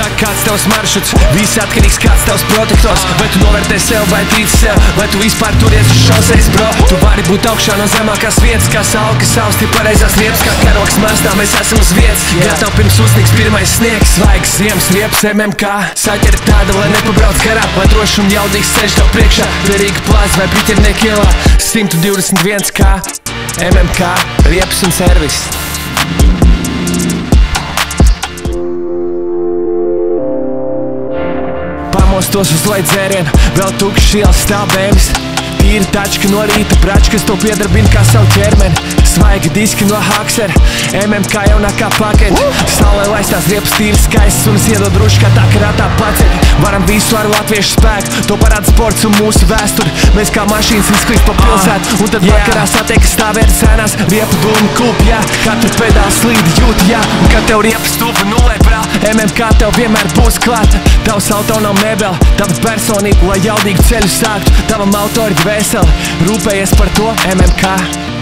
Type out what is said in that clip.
Saka, kāds tavs maršruts, viss atkarīgs kāds tavs protektors. Vai tu novērtē sev, vai tici sev, vai tu vispār turies uz šoseis, bro? Tu vari būt augšā no zemākās vietas, kā saule, kas sausti pareizās riepas, kā karoks mastā, mēs esam uz vietas. Gatav pirms uzsniks pirmais sniegs, svaigs ziemas riepas MMK. Saķera tāda, lai nepabrauc garā, lai drošs un jaudīgs ceļš tev priekšā. Derīga plāza vai Priķernieka ielā, 121K MMK, riepas un servis. Pamostos uz lejdzērienu, vēl tukšs ielas stāv bēmis. Tīri tačka no rīta, brač, kas to piedarbina kā savu ķermeni. Svaigi diski no Haksera, MMK jaunākā pakete. Saulē laistās riepas tīri skaistas un es iedod ruši kā tā karātā paceļi. Varam visu ar latviešu spēku, to parāda sports un mūsu vēsturi. Mēs kā mašīnas izklīst pa pilsētu, un tad vakarā satiek stāvēt sēnās. Riepu dūmu kūp, jā, katru pedālu slīdi jūt, jā. Un kad tev riepas stūpa nulē, brāl, MMK tev vienmēr būs klāta. Tavs auto nav mēbele, tava personība, lai jaudīgu ceļu sāktu. Tavam autori dvēseli, rūpējies par to MMK.